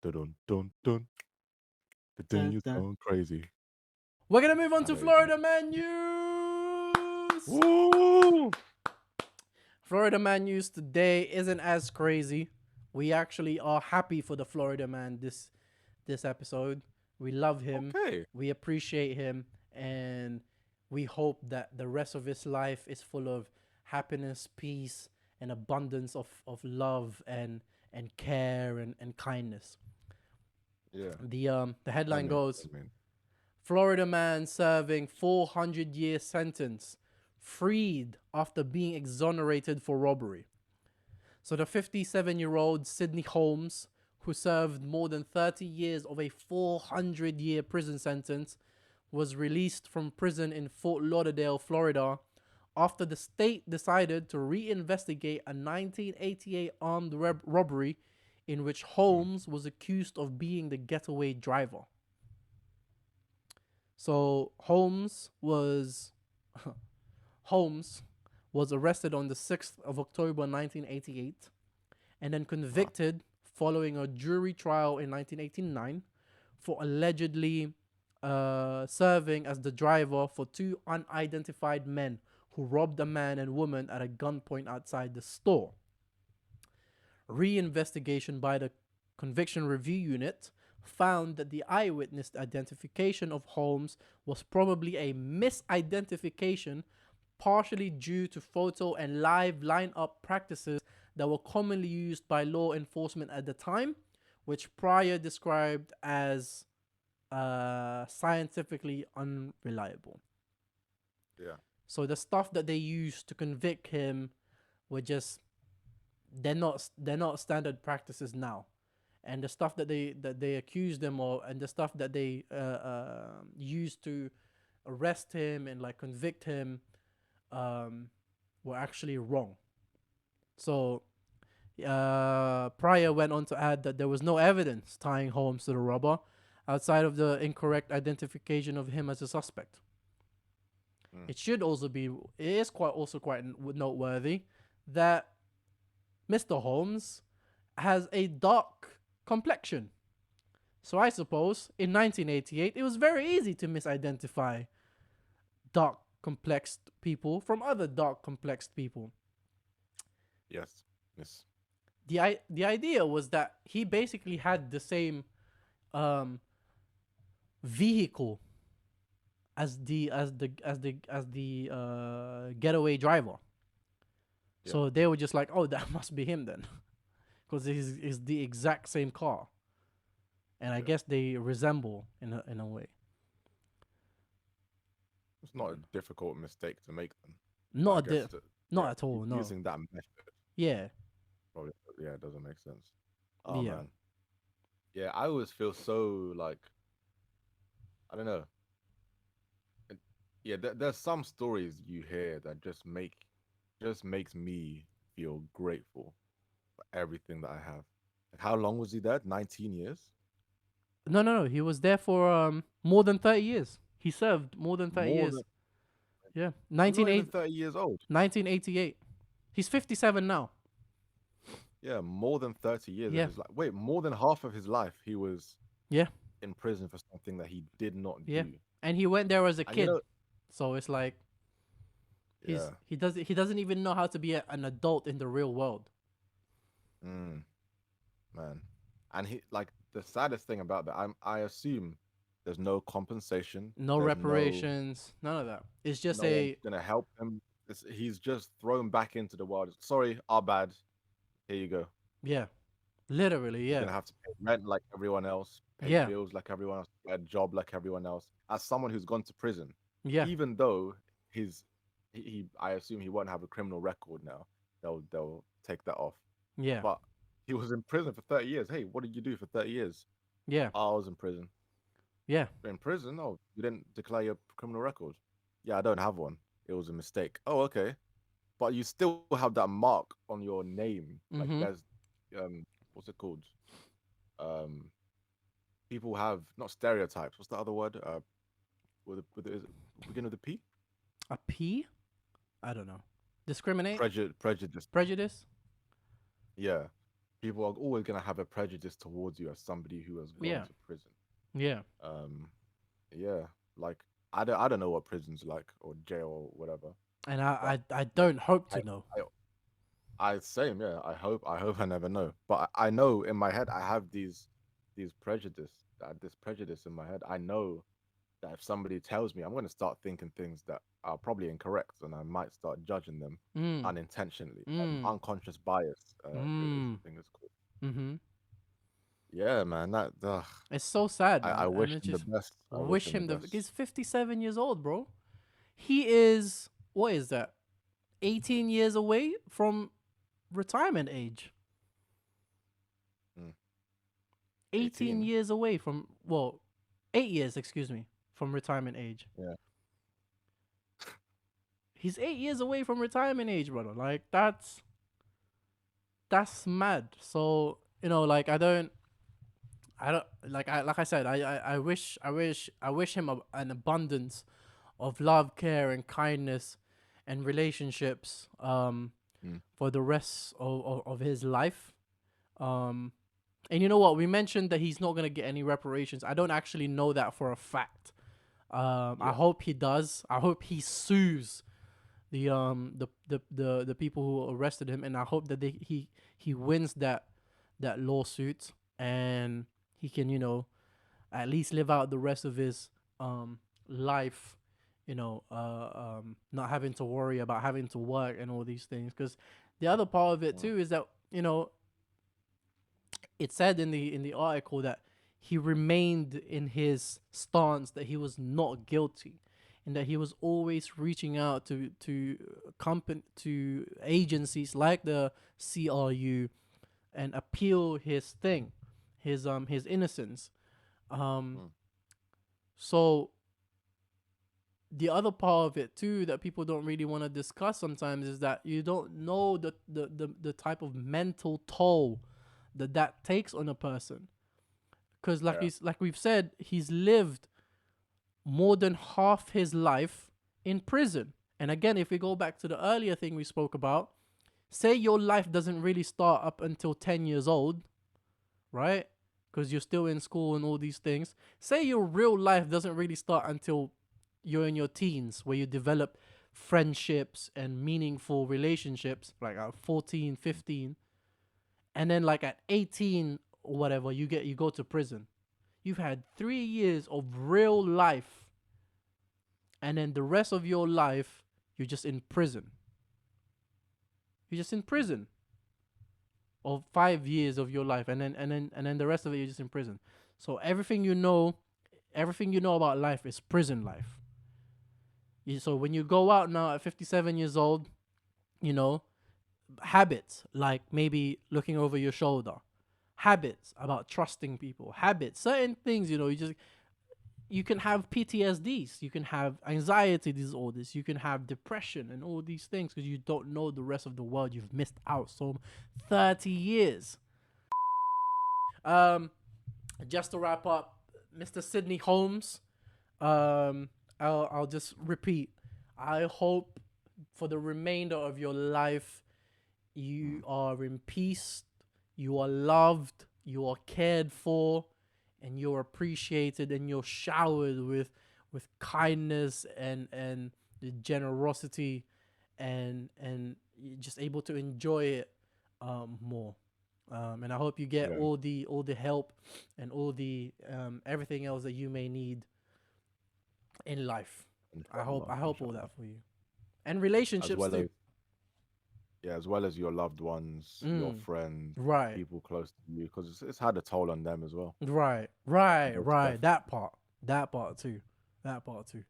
Dun dun dun. The Dun, Dunya's dun. going crazy. We're gonna move on I to know you do. Florida Man news. Woo! Florida Man news today isn't as crazy. We actually are happy for the Florida Man this episode. We love him. Okay. We appreciate him, and we hope that the rest of his life is full of happiness, peace, and abundance of love and care and kindness. Yeah. The headline Amen. goes: Amen. Florida man serving 400-year sentence, freed after being exonerated for robbery. So the 57-year-old Sidney Holmes, who served more than 30 years of a 400-year prison sentence, was released from prison in Fort Lauderdale, Florida, after the state decided to reinvestigate a 1988 armed robbery in which Mm. Holmes was accused of being the getaway driver. So Holmes was arrested on the 6th of October 1988 and then Wow. convicted following a jury trial in 1989 for allegedly serving as the driver for two unidentified men who robbed a man and woman at a gunpoint outside the store. Reinvestigation by the Conviction Review Unit found that the eyewitness identification of Holmes was probably a misidentification, partially due to photo and live lineup practices that were commonly used by law enforcement at the time, which Pryor described as scientifically unreliable. Yeah. So the stuff that they used to convict him were just they're not standard practices now, and the stuff that they accused them of, and the stuff that they used to arrest him and like convict him, um, were actually wrong. So Pryor went on to add that there was no evidence tying Holmes to the robber outside of the incorrect identification of him as a suspect. Mm. It should also be, it is quite noteworthy that Mr. Holmes has a dark complexion. So I suppose in 1988 it was very easy to misidentify dark complexed people from other dark complexed people. Yes. Yes. The idea was that he basically had the same um, vehicle as the getaway driver. Yeah. So they were just like, oh, that must be him then, because it's the exact same car, and I Yeah. guess they resemble in a way. It's not a difficult mistake to make them, but Not I a guess di- that Not yeah, at all. No. using that method Yeah. probably yeah it doesn't make sense. Oh Yeah. man. Yeah, I always feel so like I don't know. It- Yeah, there's some stories you hear that just makes me feel grateful for everything that I have. Like, how long was he there? 19 years? No, no, no. He was there for more than 30 years. He served more than 30 More than years. Yeah. he's not even 30 years old. 1988. He's 57 now. Yeah, more than 30 years of Yeah. his life. Wait, more than half of his life he was Yeah. in prison for something that he did not Yeah. do. And he went there as a And you kid. know, So it's like yeah. he doesn't even know how to be an adult in the real world. Mm, man. And he like the saddest thing about that, I assume there's no compensation. No There's no reparations, none of that. It's just no one's a gonna help him. He's just thrown back into the world. Sorry, our bad. Here you go. yeah. Literally, You're yeah. gonna have to pay rent like everyone else, pay Yeah. bills like everyone else, get a job like everyone else. As someone who's gone to prison, Yeah. even though his I assume he won't have a criminal record now. They'll take that off. Yeah. But he was in prison for 30 years. Hey, what did you do for 30 years? Yeah. Oh, I was in prison. Yeah. In prison? Oh, you didn't declare your criminal record. Yeah, I don't have one. It was a mistake. Oh, okay. But you still have that mark on your name. Like Mhm. there's what's it called? Um people have not stereotypes. What's the other word? Is it begin with a P? A P? I don't know. Discriminate? Prejudice. Prejudice? Yeah. people are always gonna have a prejudice towards you as somebody who has gone Yeah. to prison. Yeah. Um, yeah, like I don't know what prison's like or jail or whatever, And but I like don't hope I to know. I same, yeah. I hope I never know. But I know in my head I have these prejudice this prejudice in my head. I know that if somebody tells me, I'm going to start thinking things that are probably incorrect, and I might start judging them Mm. unintentionally. Mm. Unconscious bias is Mm. the thing it's called. Mm-hmm. Yeah, man. It's so sad, I man. And wish it's him the just best. I wish wish him the him the. best. He's 57 years old, bro. He is. What is that? 18 years away from retirement age. Mm, 18 18. years away from, well, 8 years, excuse me, from retirement age. Yeah. He's 8 years away from retirement age, brother. Like that's mad. So like I don't like I said, I wish him an abundance of love, care, and kindness, and relationships Mm, for the rest of his life. Um, and you know what? We mentioned that he's not gonna get any reparations. I don't actually know that for a fact. I yeah. hope he does. I hope he sues the people who arrested him, and I hope that he wins that lawsuit, and he can at least live out the rest of his life, not having to worry about having to work and all these things. Because the other part of it Mm, too is that it said in the article that he remained in his stance that he was not guilty, and that he was always reaching out to agencies like the CRU and appeal his innocence. Um, mm, so the other part of it too that people don't really want to discuss sometimes is that you don't know the type of mental toll that takes on a person, because yeah. like we've said, he's lived more than half his life in prison. And again, if we go back to the earlier thing we spoke about, say your life doesn't really start up until 10 years old, right? Because you're still in school and all these things. Say your real life doesn't really start until you're in your teens, where you develop friendships and meaningful relationships, like at 14, 15. And then like at 18 or whatever, you go to prison. You've had 3 years of real life, and then the rest of your life you're just in prison. You're just in prison, or 5 years of your life, and then the rest of it you're just in prison. So everything you know about life is prison life. So when you go out now at 57 years old, you know habits like maybe looking over your shoulder, habits about trusting people, habits, certain things, you can have PTSDs, you can have anxiety disorders, you can have depression and all these things because you don't know the rest of the world. You've missed out so 30 years. Um, just to wrap up, Mr. Sidney Holmes, I'll just repeat. I hope for the remainder of your life you Mm, are in peace, you are loved, you are cared for, and you're appreciated, and you're showered with kindness and the generosity, and you're just able to enjoy it more. And I hope you get yeah. all the help and all the everything else that you may need in life. I hope Inshallah. I hope all Inshallah. that for you, and As relationships well too. as yeah, as well as your loved ones, your Mm, friends, right. people close to you, because it's had a toll on them as well. Right, right, Most right. definitely. That part too. That part too.